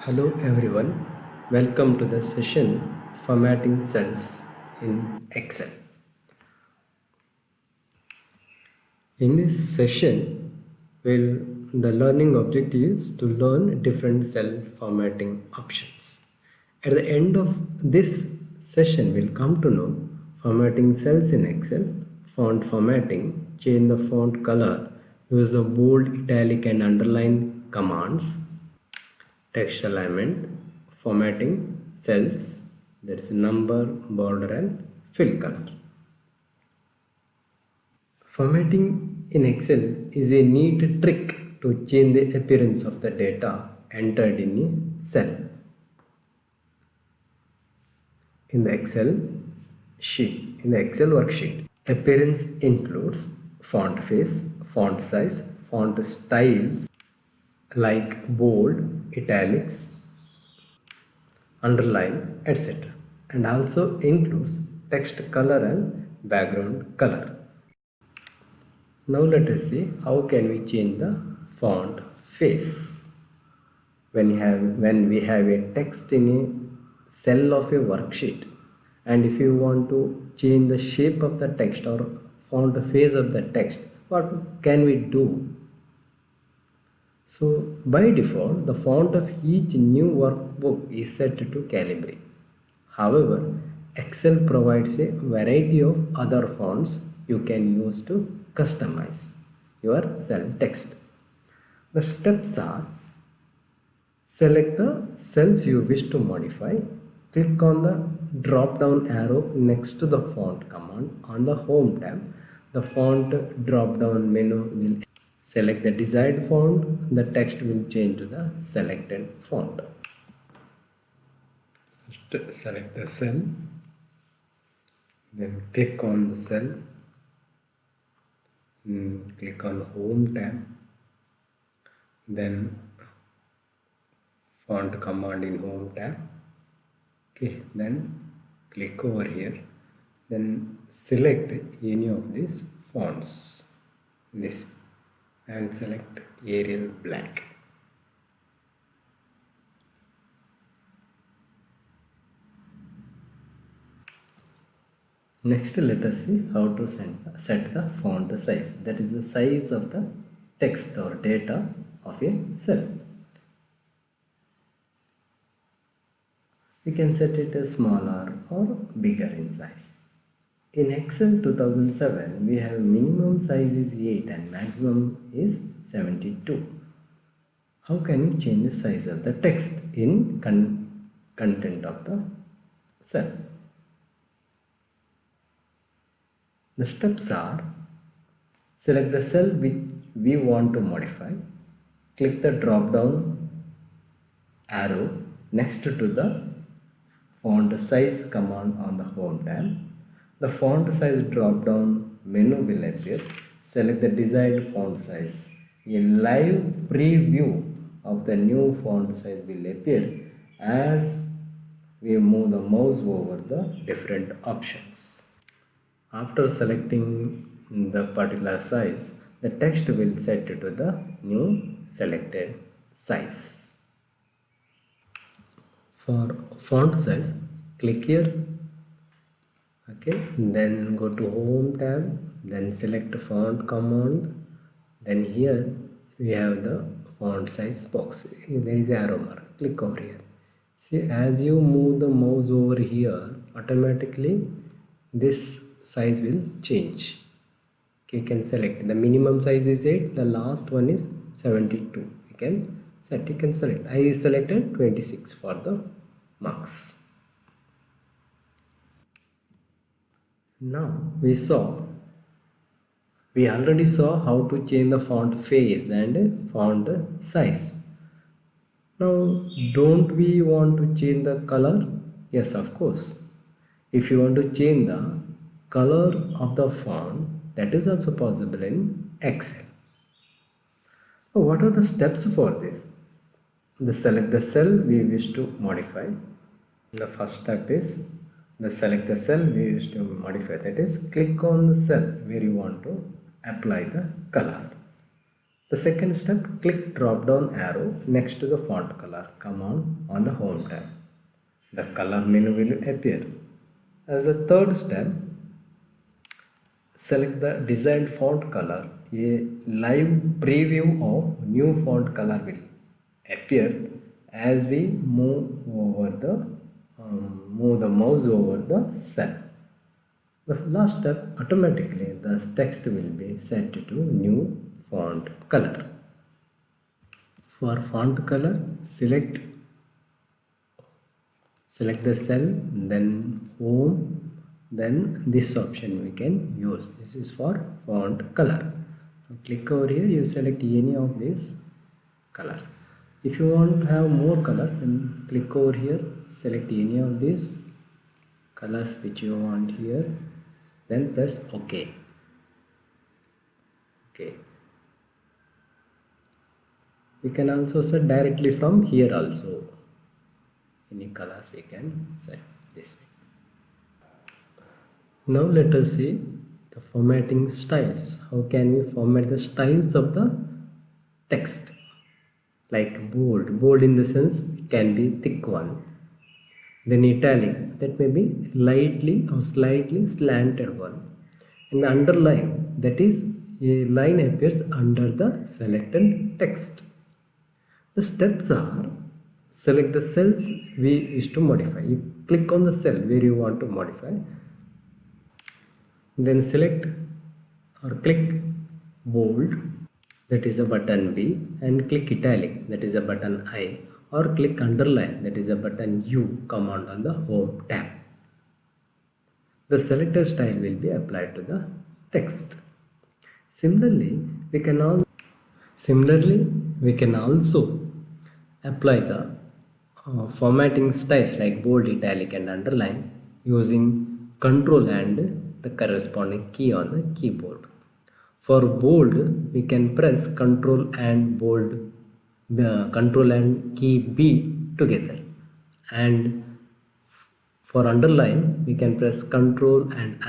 Hello everyone, welcome to the session Formatting Cells in Excel. In this session, the learning objective is to learn different cell formatting options. At the end of this session, we'll come to know formatting cells in Excel, font formatting, change the font color, use the bold, italic and underline commands, text alignment, formatting cells, there is number, border and fill color. Formatting in Excel is a neat trick to change the appearance of the data entered in a cell. In the Excel worksheet, appearance includes font face, font size, font styles like bold, italics, underline, etc. and also includes text color and background color. Now let us see how can we change the font face. When we have a text in a cell of a worksheet, and if you want to change the shape of the text or font face of the text, what can we do? So by default, the font of each new workbook is set to Calibri. However, Excel provides a variety of other fonts you can use to customize your cell text. The steps are: select the cells you wish to modify, click on the drop down arrow next to the font command on the home tab. The font drop down menu will select the desired font, the text will change to the selected font. First select the cell, then click on the cell, click on home tab, then font command in home tab. Okay, then click over here, then select any of these fonts. This I will select Arial Black. Next, let us see how to set the font size, that is the size of the text or data of a cell. We can set it as smaller or bigger in size. In Excel 2007, we have minimum size is 8 and maximum is 72. How can you change the size of the text in content of the cell? The steps are: select the cell which we want to modify, click the drop down arrow next to the font size command on the home tab. The font size drop down menu will appear. Select the desired font size. A live preview of the new font size will appear as we move the mouse over the different options. After selecting the particular size, the text will set to the new selected size. For font size, click here, okay, then go to home tab, then select font command, then here we have the font size box. There is arrow mark, click over here. See, as you move the mouse over here, automatically this size will change. Okay, you can select the minimum size is 8, the last one is 72. You can select. I selected 26 for the marks. Now we already saw how to change the font face and font size. Now, don't we want to change the color? Yes, of course. If you want to change the color of the font, that is also possible in Excel. Now, what are the steps for this? Select the cell we wish to modify. The first step is select the cell we wish to modify, that is click on the cell where you want to apply the color. The second step, click drop down arrow next to the font color command on the home tab. The color menu will appear. As the third step, select the desired font color. A live preview of new font color will appear as we move the mouse over the cell. The last step, automatically the text will be set to new font color. For font color, select the cell, then home, then this option we can use. This is for font color. Click over here, you select any of these color. If you want to have more color, then click over here, select any of these colors which you want here, then press OK. We can also set directly from here also. Any colors we can set this way. Now let us see the formatting styles. How can we format the styles of the text? Like bold in the sense can be thick one. Then italic, that may be lightly or slightly slanted one. And the underline, that is a line appears under the selected text. The steps are, select the cells we wish to modify. You click on the cell where you want to modify. Then select or click bold, that is a button B, and click italic, that is a button I, or click underline, that is a button U command on the home tab. The selected style will be applied to the text. Similarly, we can also apply the formatting styles like bold, italic and underline using Control and the corresponding key on the keyboard. For bold, we can press Control and key B together, and for underline we can press Control and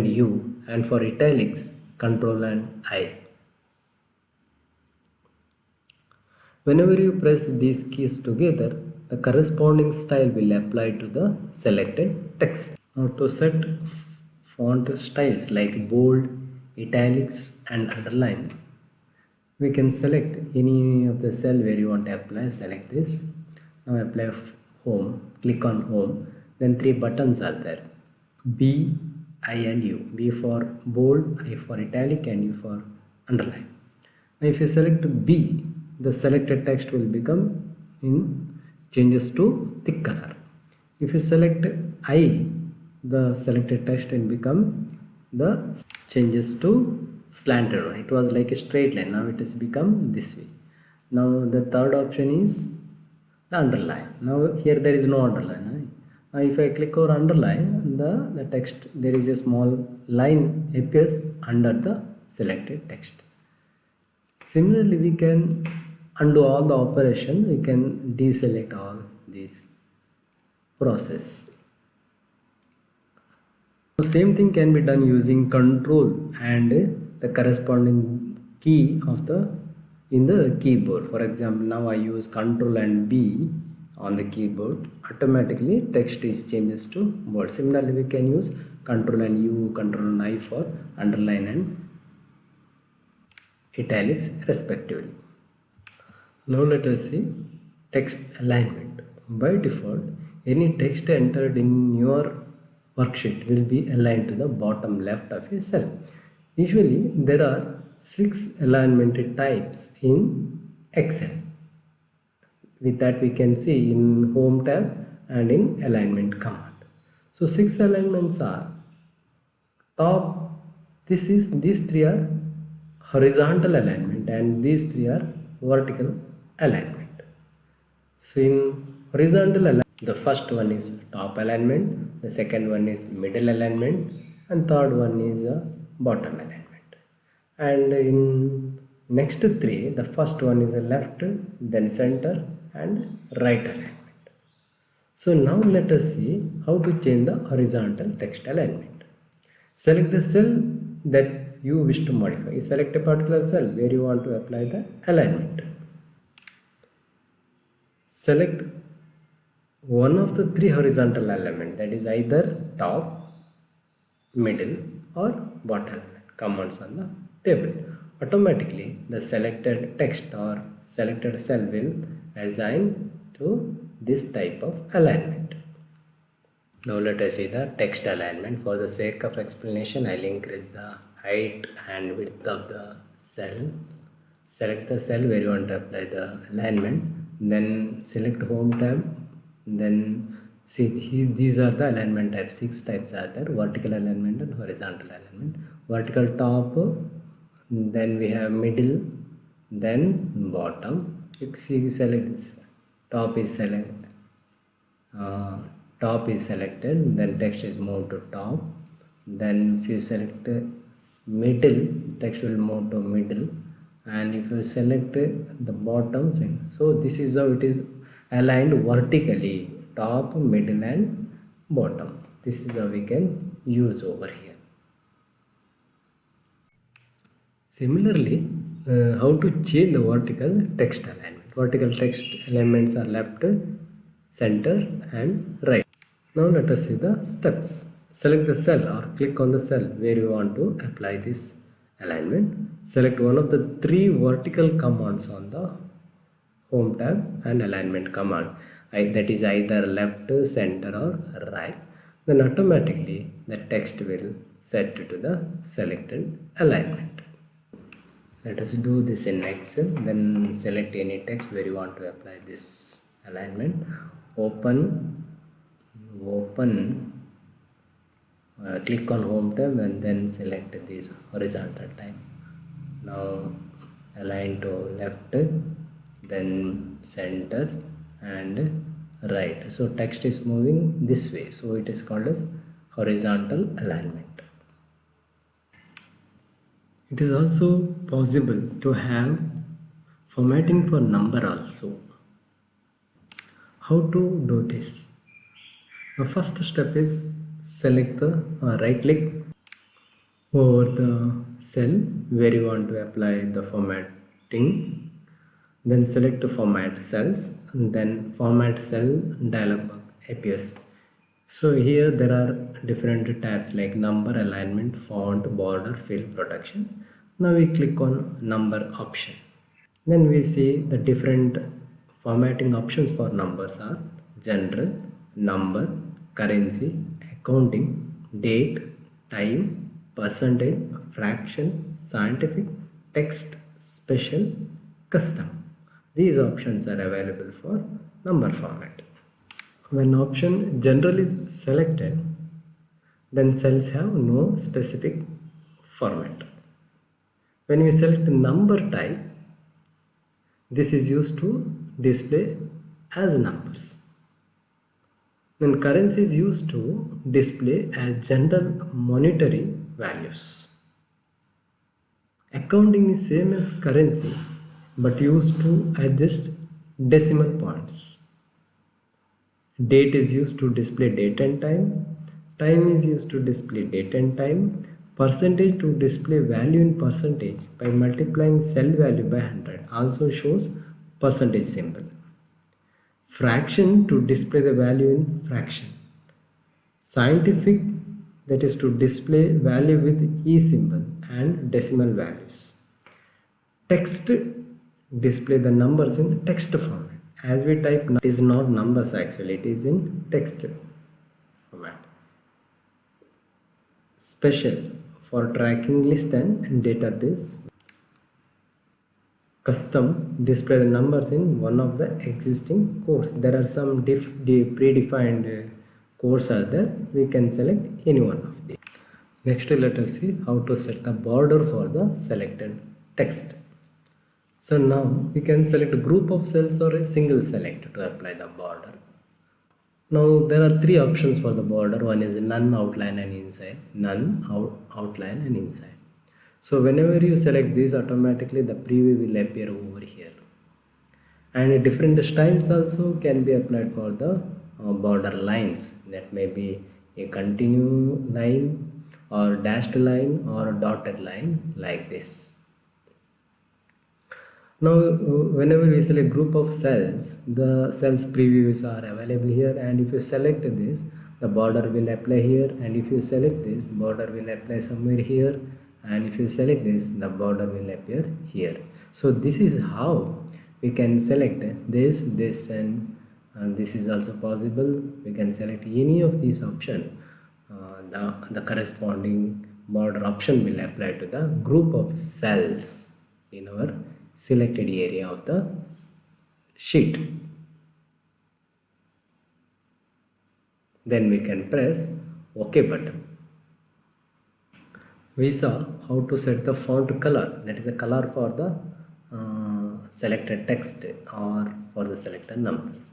U, and for italics Control and I. Whenever you press these keys together, the corresponding style will apply to the selected text. Now to set font styles like bold, italics and underline, we can select any of the cell where you want to apply. Select this. Now apply home, click on home. Then three buttons are there, B, I and U. B for bold, I for italic and U for underline. Now if you select B, the selected text will become changes to thick color. If you select I, the selected text will become the changes to slanted one. It was like a straight line, now it has become this way. Now the third option is the underline. Now here there is no underline. Now if I click over underline, the text, there is a small line appears under the selected text. Similarly, we can undo all the operation. We can deselect all these process. The same thing can be done using Control and the corresponding key of in the keyboard. For example, now I use Control and B on the keyboard. Automatically text is changes to bold. Similarly, we can use Control and U, Control and I for underline and italics respectively. Now let us see text alignment. By default, any text entered in your worksheet will be aligned to the bottom left of a cell. Usually there are 6 alignment types in Excel. With that we can see in home tab and in alignment command. So 6 alignments are top, these 3 are horizontal alignment and these 3 are vertical alignment. So in horizontal alignment, the first one is top alignment, the second one is middle alignment, and third one is bottom alignment. And in next 3, the first one is a left, then center and right alignment. So now let us see how to change the horizontal text alignment. Select the cell that you wish to modify. You select a particular cell where you want to apply the alignment. Select one of the three horizontal elements, that is either top, middle or bottom commands on the table. Automatically the selected text or selected cell will assign to this type of alignment. Now let us see the text alignment. For the sake of explanation, I will increase the height and width of the cell. Select the cell where you want to apply the alignment, then select home tab, then see these are the alignment types. 6 types are there: vertical alignment and horizontal alignment. Vertical top, then we have middle, then bottom. You see, select this. Top is selected, then text is moved to top. Then if you select middle, text will move to middle, and if you select the bottom, so this is how it is aligned vertically: top, middle and bottom. This is how we can use over here. Similarly, how to change the vertical text alignment. Vertical text elements are left, center and right. Now let us see the steps. Select the cell or click on the cell where you want to apply this alignment. Select one of the three vertical commands on the home tab and alignment command, that is either left, center or right. Then automatically the text will set to the selected alignment. Let us do this in Excel. Then select any text where you want to apply this alignment. Click on home tab and then select this horizontal type. Now align to left, then center and right. So text is moving this way, so it is called as horizontal alignment. It is also possible to have formatting for number also. How to do this? The first step is select the right click over the cell where you want to apply the formatting. Then select format cells, and then format cell dialog box appears. So here there are different tabs like number, alignment, font, border, fill, protection. Now we click on number option. Then we see the different formatting options for numbers are general, number, currency, accounting, date, time, percentage, fraction, scientific, text, special, custom. These options are available for number format. When option general is selected, then cells have no specific format. When we select number type, this is used to display as numbers. Then currency is used to display as general monetary values. Accounting is same as currency but used to adjust decimal points. Date is used to display date and time. Time is used to display date and time. Percentage to display value in percentage by multiplying cell value by 100 also shows percentage symbol. Fraction to display the value in fraction. Scientific, that is to display value with E symbol and decimal values. Text, display the numbers in text format. As we type, it is not numbers actually, it is in text format. Special, for tracking list and database. Custom, display the numbers in one of the existing codes. There are some predefined codes are there. We can select any one of these. Next, let us see how to set the border for the selected text. So now we can select a group of cells or a single select to apply the border. Now there are three options for the border. One is none, outline and inside. None, outline and inside. So whenever you select this, automatically the preview will appear over here. And different styles also can be applied for the border lines. That may be a continue line or dashed line or dotted line like this. Now whenever we select group of cells, the cells previews are available here, and if you select this, the border will apply here, and if you select this, border will apply somewhere here, and if you select this, the border will appear here. So this is how we can select this and this is also possible. We can select any of these option. The corresponding border option will apply to the group of cells in our selected area of the sheet. Then we can press OK button. We saw how to set the font color, that is the color for the selected text or for the selected numbers.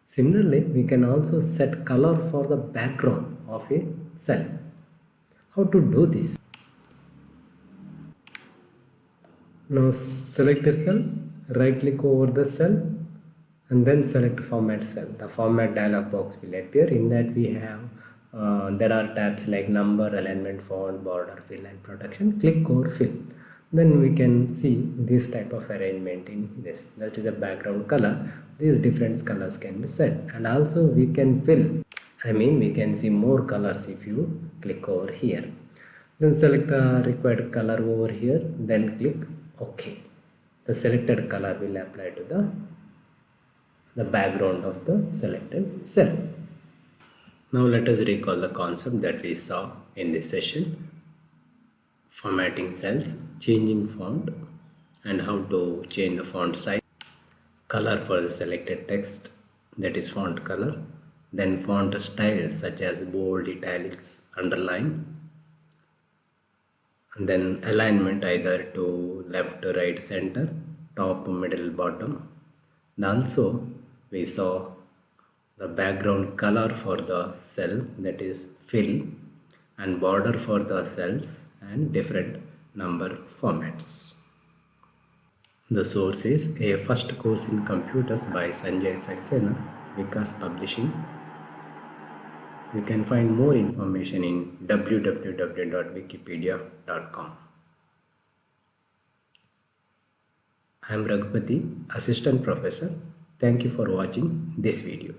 Similarly, we can also set color for the background of a cell. How to do this? Now select a cell, right click over the cell and then select format cell. The format dialog box will appear. In that we have there are tabs like number, alignment, font, border, fill and protection. Click over fill. Then we can see this type of arrangement in this. That is a background color. These different colors can be set, and also we can fill. We can see more colors if you click over here. Then select the required color over here. Then click OK. The selected color will apply to the background of the selected cell. Now let us recall the concept that we saw in this session: formatting cells, changing font, and how to change the font size, color for the selected text, that is font color, then font styles such as bold, italics, underline, and then alignment either to left, right, center, top, middle, bottom. And also we saw the background color for the cell, that is fill, and border for the cells and different number formats. The source is A First Course in Computers by Sanjay Saxena, Vikas Publishing. You can find more information in www.wikipedia.com. I am Raghupati, Assistant Professor. Thank you for watching this video.